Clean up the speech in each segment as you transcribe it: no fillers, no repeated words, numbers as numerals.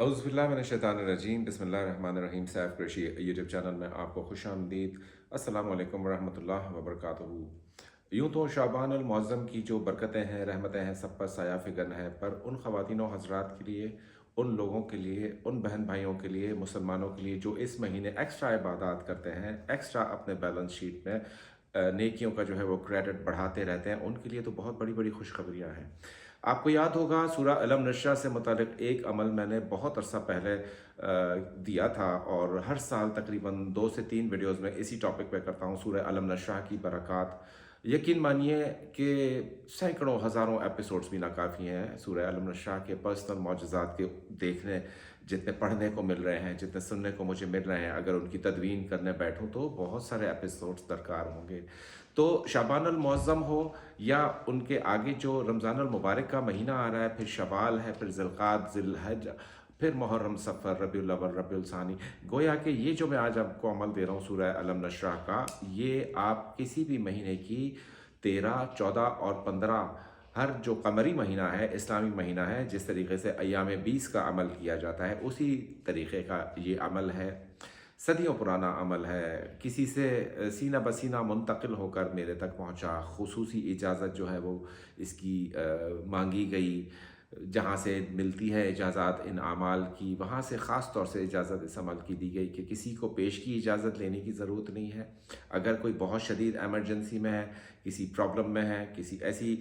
औज़ुबिल्लाहि बिस्मिल्लाहिर्रहमानिर्रहीम। Saif Qureshi YouTube channel में आपको खुश आमदीद। अस्सलाम वालेकुम वरहमतुल्लाहि वबरकातुहू। यूँ तो शाबान अल मुअज़्ज़म की जो बरकतें हैं, रहमतें हैं, सब पर साया फ़िगन है, पर उन ख़वातीन व हज़रात के लिए, उन लोगों के लिए, उन बहन भाइयों के लिए, मुसलमानों के लिए जो इस महीने एक्स्ट्रा इबादत करते हैं, एक्स्ट्रा अपने बैलेंस शीट में नेकियों का जो है वो क्रेडिट बढ़ाते रहते हैं, उनके लिए तो बहुत बड़ी बड़ी खुशखबरियाँ हैं। आपको याद होगा सूरह अलम नशरा से मुतालिक एक अमल मैंने बहुत अरसा पहले दिया था और हर साल तकरीबन 2 से 3 वीडियोज़ में इसी टॉपिक पे करता हूँ, सूरह अलम नशरा की बरक़ात। यकीन मानिए कि सैकड़ों हज़ारों एपिसोड्स भी नाकाफ़ी हैं सूरह अलम नशरा के पर्सनल मौजज़ात के देखने, जितने पढ़ने को मिल रहे हैं, जितने सुनने को मुझे मिल रहे हैं। अगर उनकी तदवीन करने बैठूँ तो बहुत सारे एपिसोड्स दरकार होंगे। तो शाबान अल मुअज़्ज़म हो या उनके आगे जो रमज़ान अल मुबारक का महीना आ रहा है, फिर शवाल है, फिर ज़िलक़ाद, ज़िलहज, फिर मुहर्रम, सफ़र, रबीउल अव्वल, रबीउल सानी। गोया कि ये जो मैं आज आपको अमल दे रहा हूँ सूरह अलम नशरा का, ये आप किसी भी महीने की 13, 14 और 15, हर जो कमरी महीना है, इस्लामी महीना है, जिस तरीके से अय्याम 20 का अमल किया जाता है, उसी तरीक़े का ये अमल है। सदियों पुराना अमल है, किसी से सीना बसीना मुंतकिल होकर मेरे तक पहुँचा। खुसूसी इजाज़त जो है वो इसकी मांगी गई। जहाँ से मिलती है इजाज़त इन आमाल की, वहाँ से ख़ास तौर से इजाज़त इस अमल की दी गई कि किसी को पेश की इजाज़त लेने की ज़रूरत नहीं है। अगर कोई बहुत शदीद एमरजेंसी में है, किसी प्रॉब्लम में है, किसी ऐसी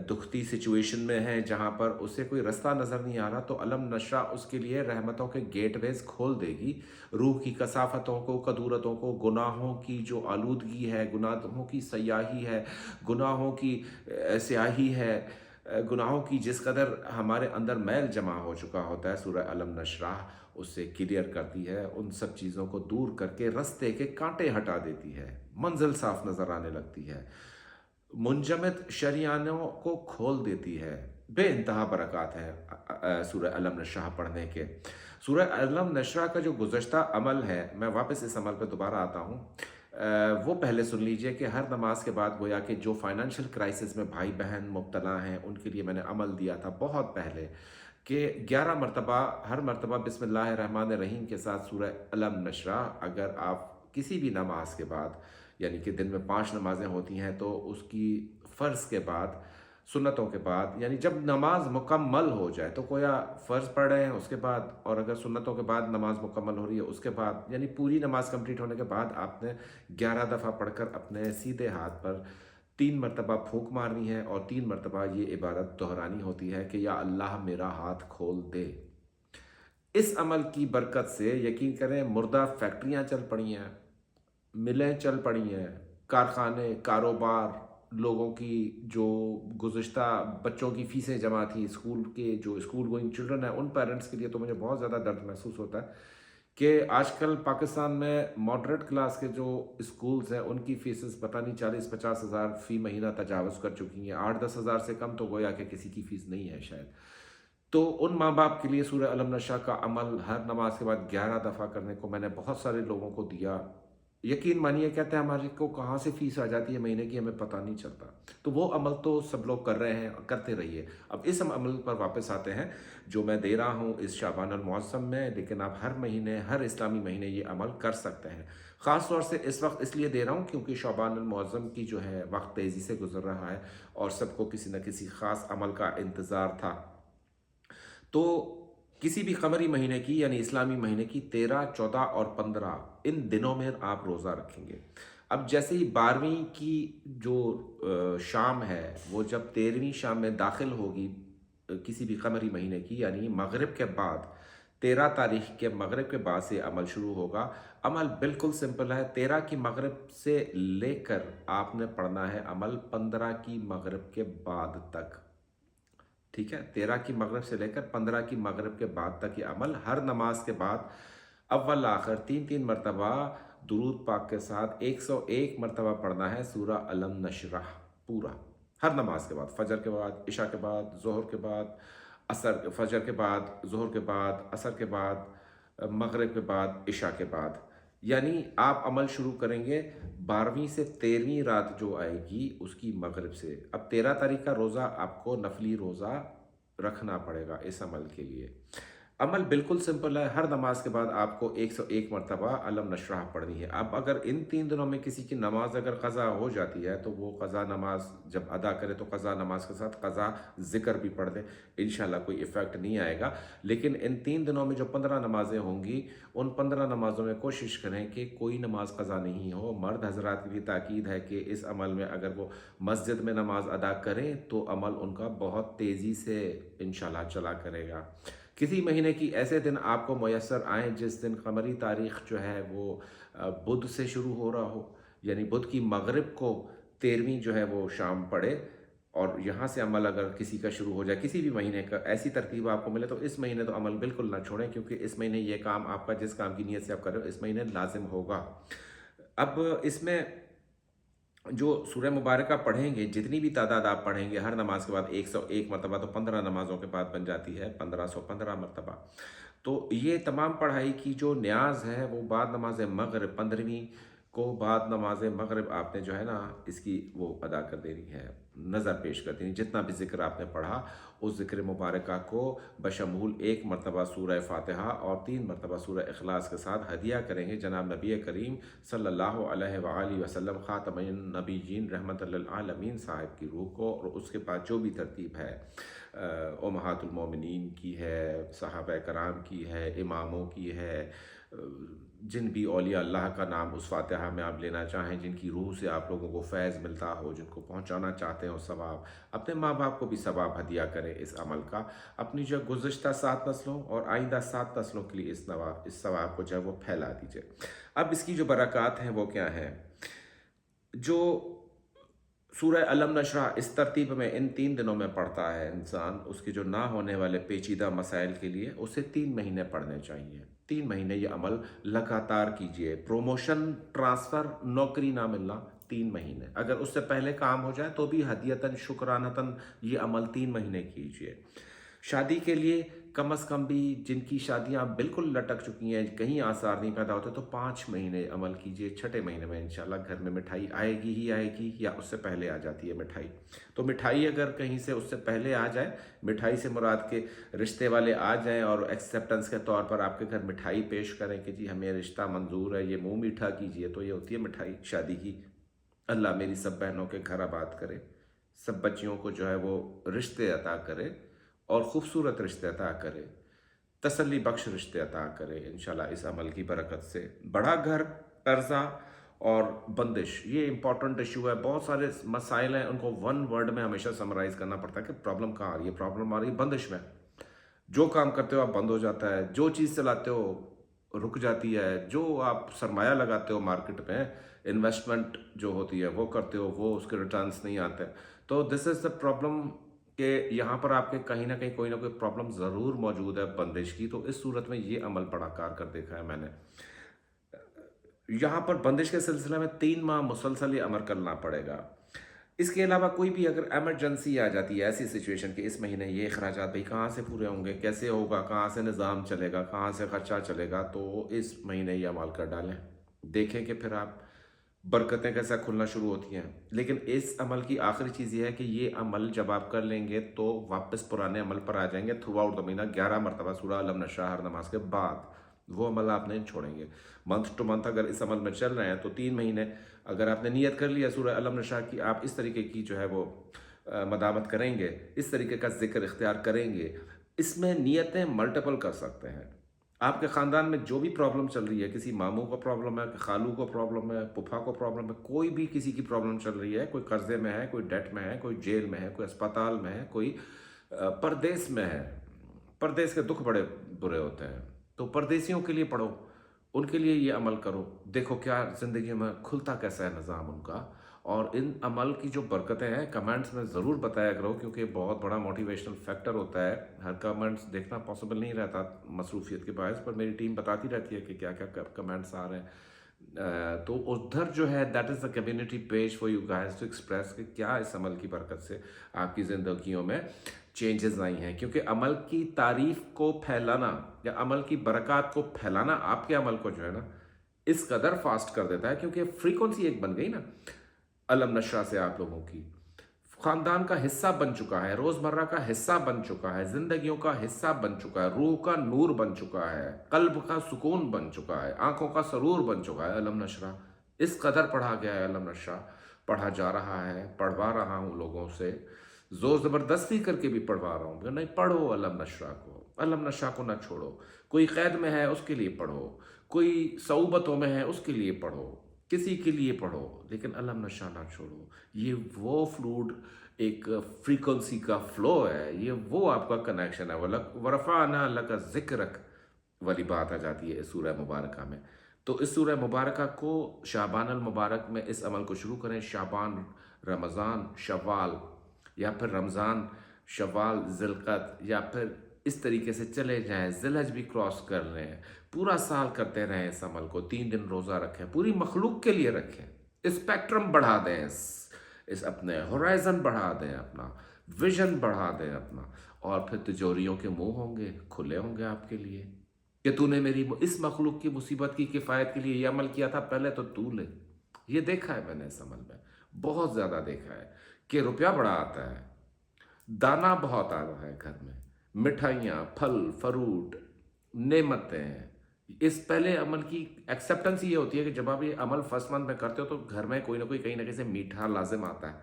दुखती सिचुएशन में है जहाँ पर उसे कोई रास्ता नज़र नहीं आ रहा, तो अलम नशरा उसके लिए रहमतों के गेटवेज़ खोल देगी। रूह की कसाफ़तों को, कदूरतों को, गुनाहों की जो आलूदगी है, गुनाहों की सयाही है, गुनाहों की स्याही है, गुनाहों की जिस कदर हमारे अंदर मैल जमा हो चुका होता है, सूरह अलम नशरा उससे क्लियर करती है। उन सब चीज़ों को दूर करके रास्ते के कांटे हटा देती है, मंजिल साफ नज़र आने लगती है, मुंजमद शरियानों को खोल देती है। बेइंतहा बरक़ात हैं सूरह अलम नशरा पढ़ने के। सूरह अलम नशरा का जो गुज़श्ता अमल है, मैं वापस इस अमल पे दोबारा आता हूँ। वो पहले सुन लीजिए कि हर नमाज के बाद गोया कि जो फाइनेंशियल क्राइसिस में भाई बहन मुब्तला हैं, उनके लिए मैंने अमल दिया था बहुत पहले कि 11 मरतबा, हर मरतबा बिस्मिल्लाहिर्रहमानिर्रहीम के साथ सूरह अलम नशरा अगर आप किसी भी नमाज के बाद, यानी कि दिन में 5 नमाज़ें होती हैं, तो उसकी फ़र्ज़ के बाद, सुन्नतों के बाद, यानी जब नमाज मुकम्मल हो जाए, तो गोया फ़र्ज़ पढ़ रहे हैं उसके बाद, और अगर सुन्नतों के बाद नमाज मुकम्मल हो रही है उसके बाद, यानी पूरी नमाज कंप्लीट होने के बाद आपने 11 दफ़ा पढ़कर अपने सीधे हाथ पर 3 मरतबा फूंक मारनी है और 3 मरतबा ये इबारत दोहरानी होती है कि या अल्लाह मेरा हाथ खोल दे। इस अमल की बरकत से यकीन करें मुर्दा फैक्ट्रियाँ चल पड़ी हैं, मिलें चल पड़ी हैं, कारखाने, कारोबार, लोगों की जो गुज़श्ता बच्चों की फ़ीसें जमा थी, स्कूल के जो स्कूल गोइंग चिल्ड्रन हैं, उन पेरेंट्स के लिए तो मुझे बहुत ज़्यादा दर्द महसूस होता है कि आजकल पाकिस्तान में मॉडरेट क्लास के जो स्कूल्स हैं, उनकी फ़ीसेस पता नहीं 40-50 हज़ार फ़ी महीना तजावुज़ कर चुकी हैं। 8-10 हज़ार से कम तो गोया कि किसी की फ़ीस नहीं है शायद। तो उन माँ-बाप के लिए सूरह अलम नशरा का अमल हर नमाज के बाद 11 दफ़ा करने को मैंने बहुत सारे लोगों को दिया। यकीन मानिए कहते हैं हमारे को कहाँ से फ़ीस आ जाती है महीने की, हमें पता नहीं चलता। तो वो अमल तो सब लोग कर रहे हैं, करते रहिए। अब इस अमल पर वापस आते हैं जो मैं दे रहा हूँ इस शाबान अल मुअज़्ज़म में, लेकिन आप हर महीने, हर इस्लामी महीने ये अमल कर सकते हैं। ख़ास तौर से इस वक्त इसलिए दे रहा हूँ क्योंकि शाबान अल मुअज़्ज़म की जो है वक्त तेज़ी से गुज़र रहा है और सबको किसी न किसी ख़ास अमल का इंतज़ार था। तो किसी भी कमरी महीने की, यानी इस्लामी महीने की 13, 14 और 15 इन दिनों में आप रोज़ा रखेंगे। अब जैसे ही 12वीं की जो शाम है, वो जब 13वीं शाम में दाखिल होगी किसी भी कमरी महीने की, यानी मगरिब के बाद, 13 तारीख के मगरिब के बाद से अमल शुरू होगा। अमल बिल्कुल सिंपल है। 13 की मगरिब से लेकर आपने पढ़ना है अमल 15 की मगरिब के बाद तक। ठीक है, 13 की मगरिब से लेकर 15 की मगरिब के बाद तक ये अमल हर नमाज के बाद अव्वल आखिर 3-3 मरतबा दुरूद पाक के साथ 101 मरतबा पढ़ना है सूरह अलम नशरह पूरा, हर नमाज के बाद, फजर के बाद, इशा के बाद, ज़ोहर के बाद, असर, फजर के बाद, ज़ोहर के बाद, असर के बाद, मगरिब के बाद, इशा के बाद। यानी आप अमल शुरू करेंगे 12वीं से 13वीं रात जो आएगी उसकी मगरिब से। अब 13 तारीख का रोज़ा आपको नफली रोज़ा रखना पड़ेगा इस अमल के लिए। अमल बिल्कुल सिंपल है। हर नमाज के बाद आपको 101 मरतबा अलम नशरह पढ़नी है। अब अगर इन 3 दिनों में किसी की नमाज अगर क़ज़ा हो जाती है तो वो क़ज़ा नमाज जब अदा करे तो क़ज़ा नमाज के साथ क़ज़ा ज़िक्र भी पढ़ दे, इंशाल्लाह कोई इफ़ेक्ट नहीं आएगा। लेकिन इन 3 दिनों में जो 15 नमाज़ें होंगी, उन 15 नमाज़ों में कोशिश करें कि कोई नमाज क़ज़ा नहीं हो। मर्द हज़रात की भी ताकीद है कि इस अमल में अगर वो मस्जिद में नमाज अदा करें तो अमल उनका बहुत तेज़ी से इंशाल्लाह चला करेगा। किसी महीने की ऐसे दिन आपको मुयस्सर आएँ जिस दिन कमरी तारीख़ जो है वो बुध से शुरू हो रहा हो, यानी बुध की मग़रिब को 13वीं जो है वो शाम पड़े, और यहाँ से अमल अगर किसी का शुरू हो जाए किसी भी महीने का, ऐसी तरतीब आपको मिले तो इस महीने तो अमल बिल्कुल ना छोड़ें, क्योंकि इस महीने ये काम आपका जिस काम की नीयत से आप कर रहे हो इस महीने लाजिम होगा। अब इसमें जो सूरह मुबारका पढ़ेंगे, जितनी भी तादाद आप पढ़ेंगे हर नमाज के बाद 101 मरतबा, तो 15 नमाज़ों के बाद बन जाती है 1515 मरतबा। तो ये तमाम पढ़ाई की जो न्याज है वो बाद नमाज मगरिब 15वीं को बाद नमाज मगरिब आपने जो है ना इसकी वो अदा कर देनी है, नज़र पेश कर देनी। जितना भी ज़िक्र आपने पढ़ा उस ज़िक्र मुबारका को बशमूल 1 मरतबा सूरह फ़ातिहा और 3 मरतबा सूरह इखलास के साथ हदिया करेंगे जनाब नबी करीम सल्लल्लाहु अलैहि वसल्लम ख़ातमुन नबीयीन रहमतल लिल आलमीन साहिब की रूह को। और उसके बाद जो भी तरतीब है उम्महातुल मोमिनीन की है, सहाबा कराम की है, इमामों की है, जिन भी औलिया अल्लाह का नाम उस फातिहा में आप लेना चाहें, जिनकी रूह से आप लोगों को फैज़ मिलता हो, जिनको पहुंचाना चाहते हो सवाब, अपने माँ बाप को भी सवाब हदिया करें इस अमल का। अपनी जो गुज़िश्ता 7 नस्लों और आइंदा 7 नस्लों के लिए इस सवाब को जो है वो फैला दीजिए। अब इसकी जो बरक़ात हैं वो क्या हैं? जो सूरह अलम नशरह इस तरतीब में इन 3 दिनों में पढ़ता है इंसान, उसके जो ना होने वाले पेचीदा मसाइल के लिए उसे 3 महीने पढ़ने चाहिए। 3 महीने ये अमल लगातार कीजिए। प्रमोशन, ट्रांसफ़र, नौकरी ना मिलना 3 महीने। अगर उससे पहले काम हो जाए तो भी हदियतन शुक्रानतन ये अमल 3 महीने कीजिए। शादी के लिए कम अज़ कम भी जिनकी शादियां बिल्कुल लटक चुकी हैं, कहीं आसार नहीं पैदा होते, तो 5 महीने अमल कीजिए। छठे महीने में इंशाल्लाह घर में मिठाई आएगी ही आएगी, या उससे पहले आ जाती है मिठाई। तो मिठाई अगर कहीं से उससे पहले आ जाए, मिठाई से मुराद के रिश्ते वाले आ जाएं और एक्सेप्टेंस के तौर पर आपके घर मिठाई पेश करें कि जी हमें रिश्ता मंजूर है, ये मुंह मीठा कीजिए, तो ये होती है मिठाई शादी की। अल्लाह मेरी सब बहनों के घर आबाद करे, सब बच्चियों को जो है वो रिश्ते अता करे और ख़ूबसूरत रिश्ते अता करे, तसल्ली बख्श रिश्ते अता करे इंशाल्लाह इस अमल की बरकत से। बड़ा घर, कर्ज़ा और बंदिश, ये इंपॉर्टेंट इशू है। बहुत सारे मसाइल हैं, उनको वन वर्ड में हमेशा समराइज़ करना पड़ता है कि प्रॉब्लम कहाँ आ रही है। प्रॉब्लम आ रही है बंदिश में। जो काम करते हो आप बंद हो जाता है, जो चीज़ चलाते हो रुक जाती है, जो आप सरमाया लगाते हो मार्केट में, इन्वेस्टमेंट जो होती है वो करते हो, वो उसके रिटर्न्स नहीं आते। तो दिस इज़ द प्रॉब्लम कि यहाँ पर आपके कहीं ना कहीं कोई ना कोई प्रॉब्लम ज़रूर मौजूद है बंदिश की। तो इस सूरत में ये अमल बड़ा कार कर देखा है मैंने। यहाँ पर बंदिश के सिलसिले में 3 माह मुसलसल ये अमल करना पड़ेगा। इसके अलावा कोई भी अगर इमरजेंसी आ जाती है, ऐसी सिचुएशन कि इस महीने ये अखराजात भाई कहाँ से पूरे होंगे, कैसे होगा, कहाँ से निज़ाम चलेगा, कहाँ से ख़र्चा चलेगा, तो इस महीने ये अमल कर डालें। देखें कि फिर आप बरकतें कैसा खुलना शुरू होती हैं। लेकिन इस अमल की आखिरी चीज़ ये है कि ये अमल जब आप कर लेंगे तो वापस पुराने अमल पर आ जाएंगे थ्रू आउट द महीना। 11 मरतबा सूरह अलम नशरह हर नमाज के बाद, वो अमल आप नहीं छोड़ेंगे। मंथ टू मंथ अगर इस अमल में चल रहे हैं तो 3 महीने अगर आपने नियत कर लिया सूरह अलम नशरह की, आप इस तरीके की जो है वो मदामत करेंगे, इस तरीके का जिक्र इख्तियार करेंगे। इसमें नियतें मल्टीपल कर सकते हैं। आपके ख़ानदान में जो भी प्रॉब्लम चल रही है, किसी मामू को प्रॉब्लम है, खालू को प्रॉब्लम है, फूफा को प्रॉब्लम है, कोई भी किसी की प्रॉब्लम चल रही है, कोई कर्जे में है, कोई डेट में है, कोई जेल में है, कोई अस्पताल में है, कोई परदेस में है। परदेस के दुख बड़े बुरे होते हैं, तो परदेसियों के लिए पढ़ो, उनके लिए ये अमल करो। देखो क्या ज़िंदगी में खुलता कैसा है निज़ाम उनका। और इन अमल की जो बरकतें हैं कमेंट्स में ज़रूर बताया करो, क्योंकि बहुत बड़ा मोटिवेशनल फैक्टर होता है। हर कमेंट्स देखना पॉसिबल नहीं रहता मसरूफियत के बायस, पर मेरी टीम बताती रहती है कि क्या क्या कमेंट्स आ रहे हैं। तो उधर जो है that is the community page for you guys to express कि क्या इस अमल की बरकत से आपकी ज़िंदगियों में चेंजेस आई हैं। क्योंकि अमल की तारीफ़ को फैलाना या अमल की बरकत को फैलाना आपके अमल को जो है ना इस कदर फास्ट कर देता है, क्योंकि फ्रीक्वेंसी एक बन गई ना अलम नशरा से आप लोगों की। ख़ानदान का हिस्सा बन चुका है, रोज़मर्रा का हिस्सा बन चुका है, ज़िंदगियों का हिस्सा बन चुका है, रूह का नूर बन चुका है, क़ल्ब का सुकून बन चुका है, आँखों का सरूर बन चुका है। अलम नशरा इस कदर पढ़ा गया है, अलम नशरा पढ़ा जा रहा है, पढ़वा रहा हूँ लोगों से, ज़ोर ज़बरदस्ती करके भी पढ़वा रहा हूँ। नहीं, पढ़ो अलम नशरा को, अलम नशरा को ना छोड़ो। कोई क़ैद में है उसके लिए पढ़ो, कोई सऊबतों में है उसके लिए पढ़ो, किसी के लिए पढ़ो, लेकिन अलम नशा ना छोड़ो। ये वो फ्लूड एक फ्रीक्वेंसी का फ्लो है, ये वो आपका कनेक्शन है। वरफ़अना लका ज़िक्रक वाली बात आ जाती है इस सूरह मुबारका में। तो इस सूरह मुबारका को शाबान अल मुबारक में इस अमल को शुरू करें। शाबान, रमज़ान, शव्वाल, या फिर रमज़ान, शव्वाल, ज़िलक़द, या फिर इस तरीके से चले जाएं, ज़िलहज भी क्रॉस कर लें, पूरा साल करते रहें इस अमल को। 3 दिन रोज़ा रखें, पूरी मखलूक के लिए रखें, स्पेक्ट्रम बढ़ा दें, इस अपने होराइज़न बढ़ा दें, अपना विजन बढ़ा दें अपना, और फिर तिजोरियों के मुंह होंगे, खुले होंगे आपके लिए कि तूने मेरी इस मखलूक की मुसीबत की किफ़ायत के लिए ये अमल किया था, पहले तो तू ले। ये देखा है मैंने इस अमल में, बहुत ज़्यादा देखा है कि रुपया बड़ा आता है, दाना बहुत आ रहा है घर में, मिठाइयाँ, फल, फ्रूट, नेमतें। इस पहले अमल की एक्सेप्टेंस ये होती है कि जब आप ये अमल फर्स्ट मंथ में करते हो तो घर में कोई ना कोई कहीं ना कहीं से मीठा लाजिम आता है,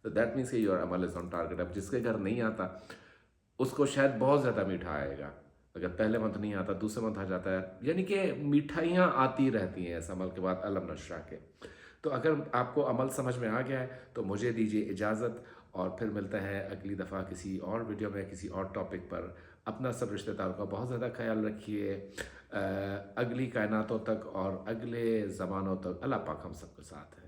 तो that means your Amal is on target. अब जिसके घर नहीं आता उसको शायद बहुत ज़्यादा मीठा आएगा, अगर पहले मंथ नहीं आता दूसरे मंथ आ जाता है, यानी कि मिठाइयाँ आती रहती हैं इस अमल के बाद अलम नशरा के। तो अगर आपको अमल समझ में आ गया है तो मुझे दीजिए इजाज़त, और फिर मिलते हैं अगली दफ़ा किसी और वीडियो में किसी और टॉपिक पर। अपना सब रिश्तेदारों का बहुत ज़्यादा ख्याल रखिए। अगली कायनातों तक और अगले ज़मानों तक अल्लाह पाक हम सबके साथ है।